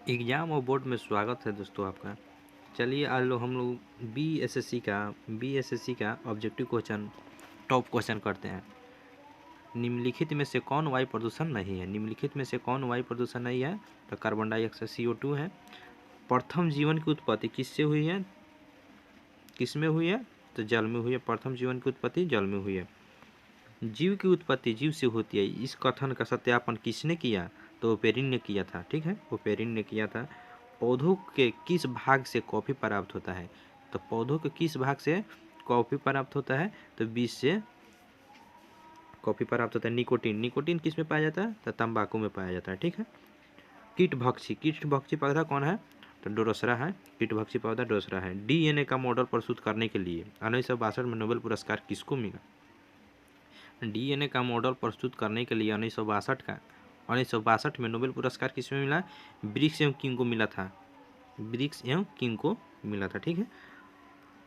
Exam और board में स्वागत है दोस्तों आपका। चलिए आज हम लोग बीएसएससी का ऑब्जेक्टिव क्वेश्चन टॉप क्वेश्चन करते हैं। निम्नलिखित में से कौन वायु प्रदूषण नहीं है? निम्नलिखित में से कौन वायु प्रदूषण नहीं है? तो कार्बन डाइऑक्साइड CO2 है। प्रथम जीवन की उत्पत्ति किससे हुई है? किसमें हुई है? तो जल में हुई है। प्रथम जीवन की उत्पत्ति जल में हुई है। जीव की उत्पत्ति जीव से होती है, इस कथन का सत्यापन किसने किया? तो ओपेरिन ने किया था। ठीक है, ओपेरिन ने किया था। पौधों के किस भाग से कॉफी प्राप्त होता है? तो पौधों के किस भाग से कॉफी प्राप्त होता है? तो बीज से कॉफी प्राप्त होता है। निकोटीन, निकोटीन किस में पाया जाता है? तो तंबाकू में पाया जाता है। ठीक है। कीटभक्षी पौधा कौन है? तो डोरसरा है। कीटभक्षी पौधा डोरसरा है। DNA का मॉडल प्रस्तुत करने के लिए 1962 में नोबेल पुरस्कार किसको मिला? DNA का मॉडल प्रस्तुत करने के लिए 1962 में नोबेल पुरस्कार किसमें मिला? ब्रिक्स एवं किंग को मिला था। ब्रिक्स एवं किंग को मिला था। ठीक है।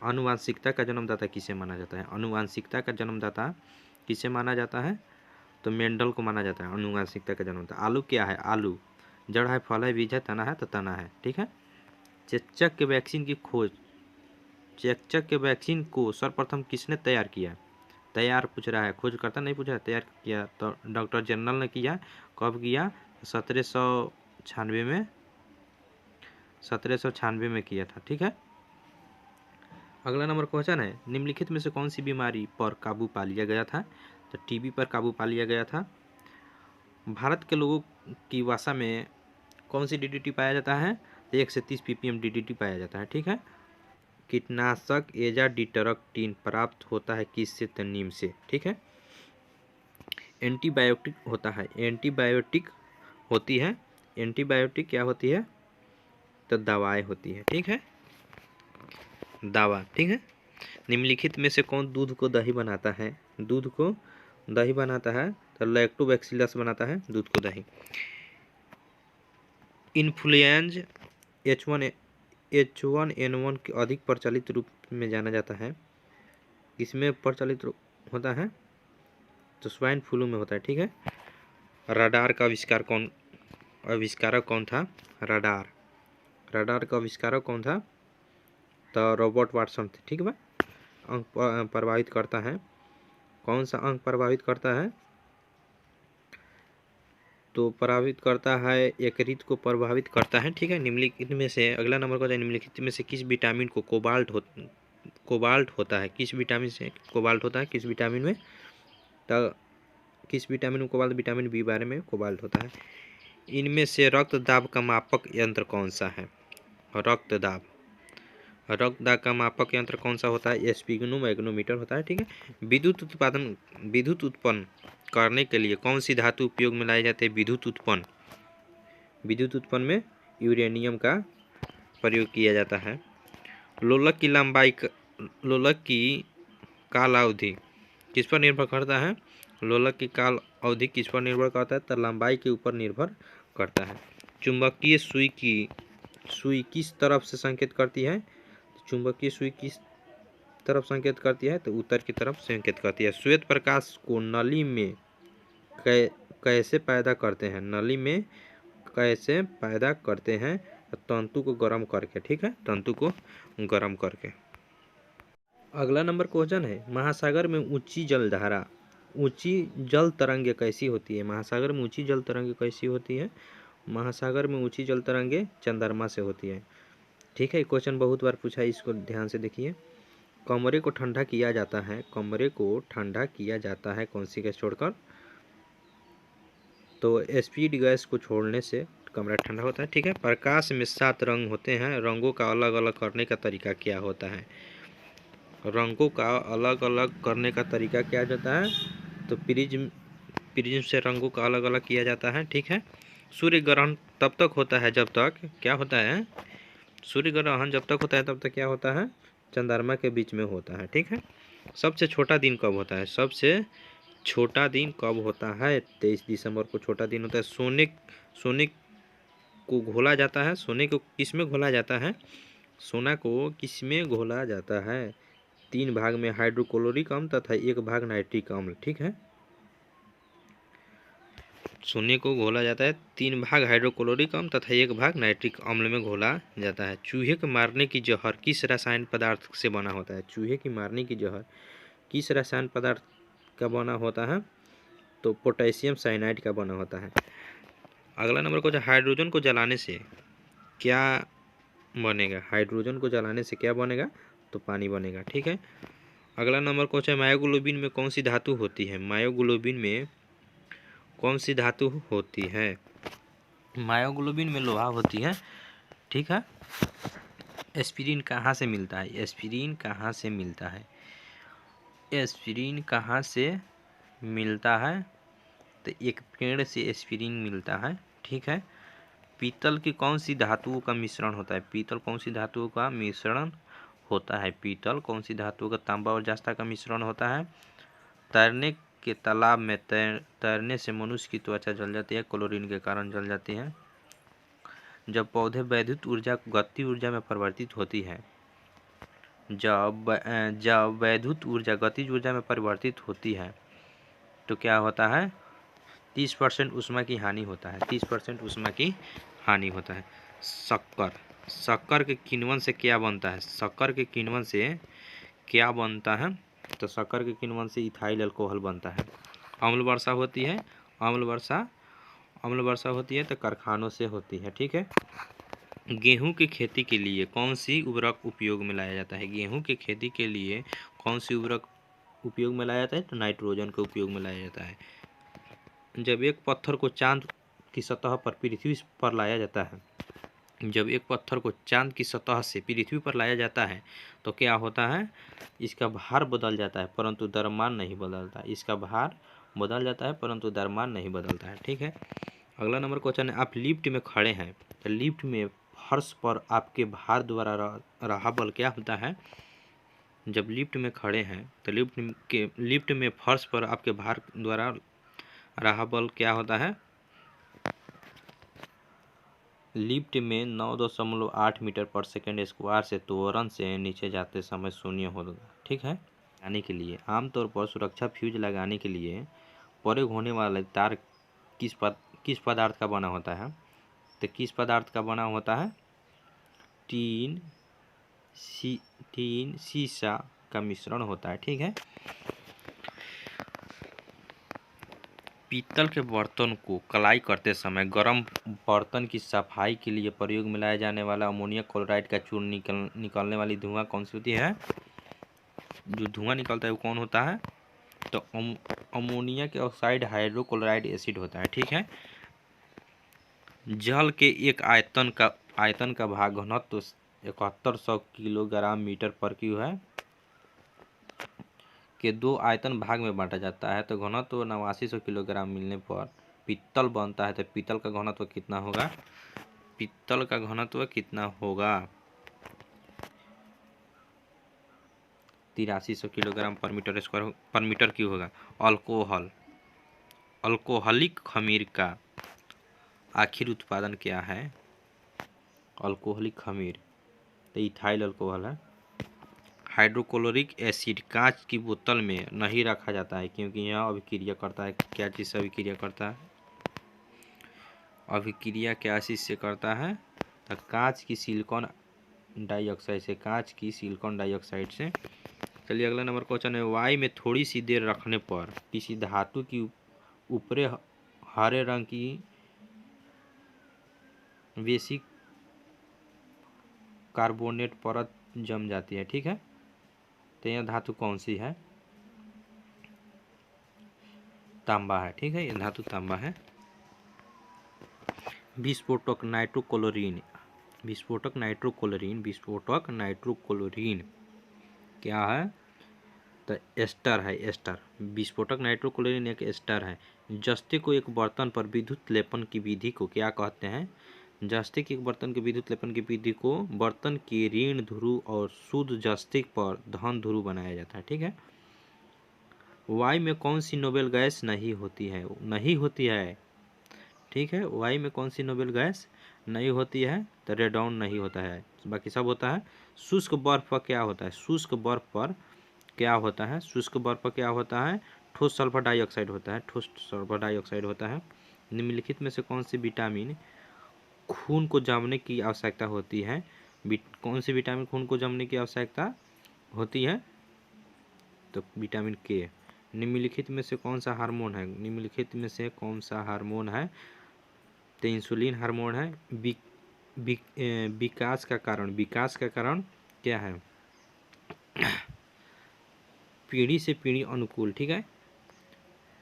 आनुवांशिकता का जन्मदाता किसे माना जाता है? आनुवांशिकता का जन्मदाता किसे माना जाता है? तो मेंडल को माना जाता है आनुवांशिकता का जन्मदाता। आलू क्या है? आलू जड़ है, फल है, बीज है, तना है, तो तना है। ठीक है। चेचक के वैक्सीन की खोज, चेचक के वैक्सीन को सर्वप्रथम किसने तैयार किया? तैयार पूछ रहा है, खोज करता नहीं पूछ रहा है, तैयार किया तो डॉक्टर जनरल ने किया। कब किया? 1796 में किया था। ठीक है। अगला नंबर क्वेश्चन है, निम्नलिखित में से कौन सी बीमारी पर काबू पा लिया गया था? तो टीबी पर काबू पा लिया गया था। भारत के लोगों की वसा में कौन सी DDT पाया जाता है? 1 से 30 ppm DDT पाया जाता है। ठीक है। कीटनाशक एजाडिट्रॉक्टिन प्राप्त होता है किससे? तो नीम से। ठीक है। एंटीबायोटिक होता है, एंटीबायोटिक होती है। एंटीबायोटिक क्या होती है? तो दवाएं होती है। ठीक है, दवा। ठीक है। निम्नलिखित में से कौन दूध को दही बनाता है? दूध को दही बनाता है तो लैक्टोबैसिलस बनाता है दूध को दही। इन्फ्लुएंजा H1N1 के अधिक प्रचलित रूप में जाना जाता है, किसमें प्रचलित होता है? तो स्वाइन फ्लू में होता है। ठीक है। रडार का आविष्कारक कौन था? रडार का आविष्कारक कौन था? तो रॉबर्ट वाटसन थे। ठीक है। अंक प्रभावित करता है, कौन सा अंक प्रभावित करता है? तो प्रभावित करता है यकृत को प्रभावित करता है। ठीक है। निम्नलिखित में से अगला नंबर का निम्नलिखित में से किस विटामिन को कोबाल्ट होता है? किस विटामिन से कोबाल्ट होता है? किस विटामिन में? तो किस विटामिन में कोबाल्ट? विटामिन B12 में कोबाल्ट होता है। इनमें से रक्त दाब का मापक यंत्र कौन सा है? रक्त दाब का मापक यंत्र कौन सा होता है? स्फिग्नोमैग्नोमीटर होता है। ठीक है। विद्युत उत्पन्न करने के लिए कौन सी धातु उपयोग में लाई जाती है? विद्युत उत्पन्न में यूरेनियम का प्रयोग किया जाता है। लोलक की काल अवधि किस पर निर्भर करता है? लोलक की काल अवधि किस पर निर्भर करता है? तो लंबाई के ऊपर निर्भर करता है। चुंबकीय सुई किस तरफ से संकेत करती है? चुंबकीय सुई किस तरफ संकेत करती है? तो उत्तर की तरफ संकेत करती है। श्वेत प्रकाश को नली में कैसे पैदा करते हैं? नली में कैसे पैदा करते हैं? तंतु को गर्म करके। ठीक है, तंतु को गर्म करके। अगला नंबर क्वेश्चन है, महासागर में ऊंची जल तरंगे कैसी होती है? महासागर में ऊंची जल तरंगे कैसी होती है? महासागर में ऊंची जल तरंगे चंद्रमा से होती है। ठीक है, क्वेश्चन बहुत बार पूछा है, इसको ध्यान से देखिए। कमरे को ठंडा किया जाता है कौन सी गैस छोड़कर? तो एसपीड गैस को छोड़ने से कमरा ठंडा होता है। ठीक है। प्रकाश में 7 रंग होते हैं, रंगों का अलग अलग करने का तरीका क्या होता है? रंगों का अलग अलग करने का तरीका क्या होता है? तो प्रिज्म से रंगों का अलग अलग किया जाता है। ठीक है। सूर्य ग्रहण तब तक होता है जब तक क्या होता है? सूर्य ग्रहण जब तक होता है तब तक क्या होता है? चंद्रमा के बीच में होता है। ठीक है। सबसे छोटा दिन कब होता है? सबसे छोटा दिन कब होता है? 23 दिसंबर को छोटा दिन होता है। सोने को घोला जाता है। सोने को किस में घोला जाता है? सोना को किस में घोला जाता है? 3 भाग में हाइड्रोक्लोरिक अम्ल तथा 1 भाग नाइट्रिक अम्ल। ठीक है। शून्य को घोला जाता है 3 भाग हाइड्रोक्लोरिक अम्ल तथा 1 भाग नाइट्रिक अम्ल में घोला जाता है। चूहे के मारने की जहर किस रसायन पदार्थ से बना होता है? चूहे की मारने की जहर किस रसायन पदार्थ का बना होता है? तो पोटेशियम साइनाइड का बना होता है। अगला नंबर को हाइड्रोजन को जलाने से क्या बनेगा? हाइड्रोजन को जलाने से क्या बनेगा? तो पानी बनेगा। ठीक है। अगला नंबर क्वेश्चन, मायोग्लोबिन में कौन सी धातु होती है? मायोग्लोबिन में कौन सी धातु होती है? मायोग्लोबिन में लोहा होती है। ठीक है। एस्पिरिन कहाँ से मिलता है? एस्पिरिन कहाँ से मिलता है? एस्पिरिन कहाँ से मिलता है? तो एक पेड़ से एस्पिरिन मिलता है। ठीक है। पीतल की कौन सी धातुओं का मिश्रण होता है? पीतल कौन सी धातुओं का मिश्रण होता है? पीतल कौन सी धातुओं का तांबा और जस्ता का मिश्रण होता है? तैरने के तालाब में तैरने से मनुष्य की त्वचा जल जाती है, क्लोरीन के कारण जल जाती है। जब पौधे वैद्युत ऊर्जा गति ऊर्जा में परिवर्तित होती है, जब वैद्युत ऊर्जा गतिज ऊर्जा में परिवर्तित होती है तो क्या होता है? 30% ऊष्मा की हानि होता है। 30% ऊष्मा की हानि होता है। शक्कर के किण्वन से क्या बनता है? शक्कर के किण्वन से क्या बनता है? तो शक्कर के किण्वन से इथाइल अल्कोहल बनता है। अम्ल वर्षा होती है। अम्ल वर्षा होती है तो कारखानों से होती है। ठीक है। गेहूं की खेती के लिए कौन सी उर्वरक उपयोग में लाया जाता है? गेहूं की खेती के लिए कौन सी उर्वरक उपयोग में लाया जाता है? तो नाइट्रोजन का उपयोग में लाया जाता है। जब एक पत्थर को चांद की सतह पर पृथ्वी पर लाया जाता है, जब एक पत्थर को चांद की सतह से पृथ्वी पर लाया जाता है तो क्या होता है? इसका भार बदल जाता है परंतु द्रव्यमान नहीं बदलता। इसका भार बदल जाता है परंतु द्रव्यमान नहीं बदलता है। ठीक है। अगला नंबर क्वेश्चन है, आप लिफ्ट में खड़े हैं तो लिफ्ट में फर्श पर आपके भार द्वारा रहा बल क्या होता है? जब लिफ्ट में खड़े हैं तो लिफ्ट में फर्श पर आपके भार द्वारा रहा बल क्या होता है? लिफ्ट में 9.8 मीटर पर सेकेंड स्क्वायर से त्वरण से नीचे जाते समय शून्य होगा। ठीक है। लगाने के लिए आमतौर पर सुरक्षा फ्यूज लगाने के लिए प्रयोग होने वाला तार किस पदार्थ का बना होता है? तो किस पदार्थ का बना होता है? टीन शीशा का मिश्रण होता है। ठीक है। पीतल के बर्तन को कलाई करते समय गर्म बर्तन की सफाई के लिए प्रयोग में लाया जाने वाला अमोनियम क्लोराइड का चूर्ण निकलने वाली धुआं कौन सी होती है? जो धुआं निकलता है वो कौन होता है? तो अमोनिया के ऑक्साइड हाइड्रोक्लोराइड एसिड होता है। ठीक है। जल के एक आयतन का भाग घनत्व 7100 किलोग्राम मीटर पर क्यूब है के 2 आयतन भाग में बांटा जाता है तो घनत्व 8900 किलोग्राम मिलने पर पीतल बनता है। तो पीतल का घनत्व कितना होगा? पीतल का घनत्व कितना होगा? 8300 किलोग्राम पर मीटर स्क्वायर पर मीटर क्यूब होगा। अल्कोहलिक खमीर का आखिर उत्पादन क्या है? अल्कोहलिक खमीर तो इथाइल अल्कोहल है। हाइड्रोक्लोरिक एसिड कांच की बोतल में नहीं रखा जाता है क्योंकि यह अभिक्रिया करता है। क्या चीज़ से अभिक्रिया करता है? अभिक्रिया क्या चीज़ से करता है? तो कांच की सिलिकॉन डाइऑक्साइड से। चलिए अगला नंबर क्वेश्चन है, वायु में थोड़ी सी देर रखने पर किसी धातु की ऊपरी हरे रंग की बेसिक कार्बोनेट परत जम जाती है। ठीक है। तो यह धातु कौन सी है? तांबा है। ठीक है। यह धातु तांबा है। विस्फोटक नाइट्रोक्लोरीन क्या है? तो एस्टर है। एस्टर विस्फोटक नाइट्रोक्लोरीन एक एस्टर है। जस्ते को एक बर्तन पर विद्युत लेपन की विधि को क्या कहते हैं? जस्ते के एक बर्तन के विद्युत लेपन की विधि को बर्तन के ऋण ध्रुव और शुद्ध जस्ते पर धन ध्रुव बनाया जाता है। ठीक है। वायु में कौन सी नोबेल गैस नहीं होती है? ठीक है। वायु में कौन सी नोबेल गैस नहीं होती है? तो रेडॉन नहीं होता है, बाकी सब होता है। शुष्क बर्फ पर क्या होता है? शुष्क बर्फ पर क्या होता है? ठोस सल्फर डाइऑक्साइड होता है। निम्नलिखित में से कौन सी विटामिन खून को जमने की आवश्यकता होती है? कौन सी विटामिन खून को जमने की आवश्यकता होती है? तो विटामिन के। निम्नलिखित में से कौन सा हार्मोन है? निम्नलिखित में से कौन सा हार्मोन है? तो इंसुलिन हार्मोन है। विकास का कारण क्या है? पीढ़ी से पीढ़ी अनुकूल, ठीक है।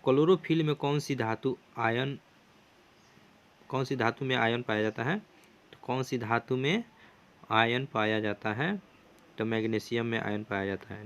क्लोरोफिल में कौन सी धातु में आयन पाया जाता है? तो कौन सी धातु में आयन पाया जाता है? तो मैग्नीशियम में आयन पाया जाता है।